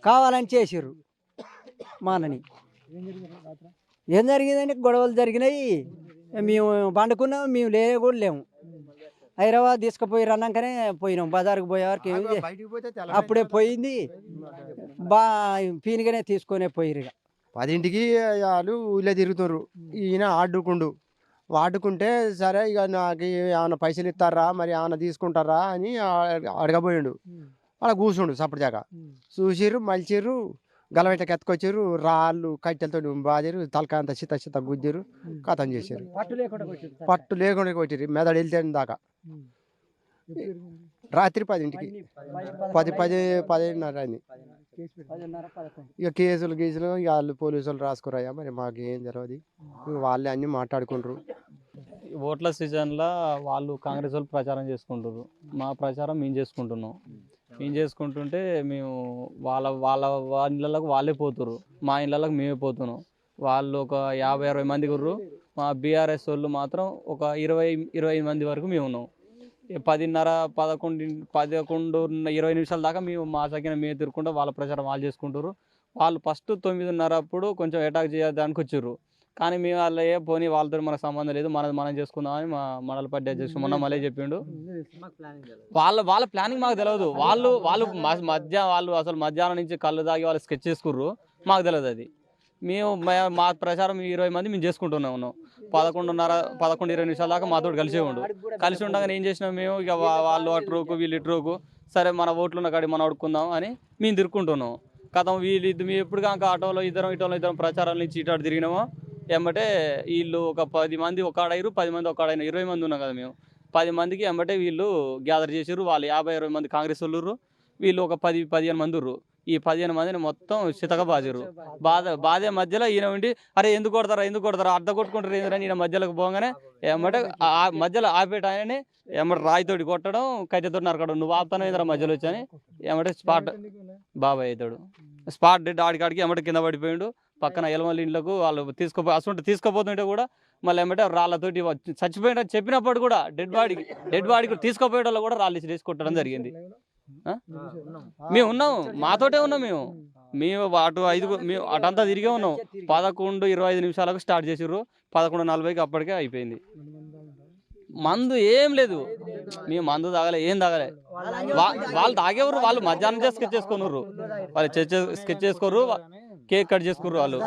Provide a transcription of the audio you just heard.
కావాలని చేసిర్రు మానని. ఏం జరిగిందంటే గొడవలు జరిగినాయి. మేము పండుకున్నాం, మేము కూడా లేము. హైదరాబాద్ తీసుకుపోయి అన్నాకనే పోయినాం. బజార్కి పోయేవారికి అప్పుడే పోయింది. బా పీనిగానే తీసుకొనే పోయిరు. 10ంటికి వాళ్ళు ఊళ్ళో తిరుగుతున్నారు. ఈయన వాడుకుంటే సరే ఇక నాకు ఏమైనా పైసలు ఇస్తారా మరి ఏమైనా తీసుకుంటారా అని అడగబోయిండు. అలా కూర్చుండు సపరేట్గా చూసిర్రు, మలిచిర్రు, గలవెట్లకి ఎత్తుకొచ్చారు, రాళ్ళు కట్టెలతో బాదిరు, తలకాయ అంతా చిత్త గుద్దిరు, కథం చేశారు. పట్టు లేకుండా కొట్టిరు మెదడు వెళ్తే దాకా. రాత్రి 10ంటికి 10:30 అయింది. ఇక కేసులు ఇక వాళ్ళు పోలీసులు రాసుకురాయా మరి మాకు ఏం తెలియదు. వాళ్ళే అన్ని మాట్లాడుకుంటారు. ఓట్ల సీజన్లో వాళ్ళు కాంగ్రెస్ వాళ్ళు ప్రచారం చేసుకుంటారు. మా ప్రచారం మేము చేసుకుంటున్నాం. మేము చేసుకుంటుంటే మేము వాళ్ళ వాళ్ళ ఇళ్ళకి వాళ్ళే పోతురు, మా ఇళ్ళకి మేమే పోతున్నాం. వాళ్ళు ఒక 50-60 మంది గుర్రు. మా బీఆర్ఎస్ వాళ్ళు మాత్రం ఒక 20-25 మంది వరకు మేము ఉన్నాం. 10:30, 11, 20 నిమిషాల దాకా మేము మా సగిన మేము తిరుగుకుంటూ వాళ్ళ ప్రచారం వాళ్ళు చేసుకుంటారు. వాళ్ళు ఫస్ట్ 9:30 అప్పుడు కొంచెం అటాక్ చేయడానికి వచ్చారు. కానీ మేము వాళ్ళ పోనీ వాళ్ళతో మనకు సంబంధం లేదు, మనం చేసుకుందామని మా మండల పార్టీ అధ్యక్షుడు మొన్న మళ్ళీ చెప్పిండు. వాళ్ళ ప్లానింగ్ మాకు తెలియదు. వాళ్ళు అసలు మధ్యాహ్నం నుంచి కళ్ళు తాగి వాళ్ళు స్కెచ్ చేసుకుర్రు, మాకు తెలియదు అది. మేము మా ప్రచారం 20 మంది మేము చేసుకుంటూనే ఉన్నాం. 11:20 నిమిషాల దాకా మాతో కలిసి ఉండగానే ఏం చేసినాం మేము, ఇక వాళ్ళు అటు రోకు వీళ్ళు ఇటు రోకు, సరే మన ఓట్లు ఉన్న కాడికి మనం అడుక్కుందాం అని మేము తిరుక్కుంటున్నాం. కథం మేము ఎప్పుడు కాక ఆటోలో ఇద్దరం ప్రచారాల నుంచి ఇటు తిరిగినామో ఎమ్మటే వీళ్ళు ఒక 10 మంది ఒక్కడైరు, 10 మంది ఒక్కడైనా 20 మంది ఉన్నాం కదా మేము. 10 మందికి ఎమ్మటే వీళ్ళు గ్యాదర్ చేసారు. వాళ్ళు 50-60 మంది కాంగ్రెస్ వాళ్ళు, వీళ్ళు ఒక 10-15 మంది ఉర్రు. ఈ 15 మందిని మొత్తం చితక బాజిరు. బాధే మధ్యలో ఈయన ఉండి అరే ఎందుకు కొడతారా అర్ధ కొట్టుకుంటారు ఏంటని ఈయన మధ్యలోకి పోగానే ఎమ్మటే మధ్యలో ఆపేట ఆయనని ఎమ్మటి రాయితోటి కొట్టడం, కట్టెతో నరకడం. నువ్వు ఆపుతాను ఏంద్రా మధ్యలో వచ్చని ఎమ్మటే స్పాట్ బాబాయ్ అవుతాడు. స్పాట్ డెడ్ ఆడికాడికి ఎమ్మటి కింద పడిపోయిండు. పక్కన ఎలమల్లి ఇండ్లకు వాళ్ళు తీసుకుపోతుంటే కూడా మళ్ళీ ఏమంటే రాళ్ళతోటి చచ్చిపోయిన చెప్పినప్పుడు కూడా డెడ్ బాడీకి తీసుకుపోయే వాళ్ళు కూడా రాళ్ళు వేసి కొట్టడం జరిగింది. మేము ఉన్నాము, మాతోటే ఉన్నాం. మేము అటంతా తిరిగే ఉన్నాం. 11:25 నిమిషాలకు స్టార్ట్ చేసిర్రు. 11:40కి అప్పటికే అయిపోయింది. మందు ఏం లేదు, మేము మందు తాగలే, ఏం తాగలే. వాళ్ళు తాగేవారు, వాళ్ళు మధ్యాహ్నం నుంచి స్కెచ్ చేసుకున్నారు. వాళ్ళు స్కెచ్ చేసుకోరు, కేక్ కట్ చేసుకుర్రు. వాళ్ళు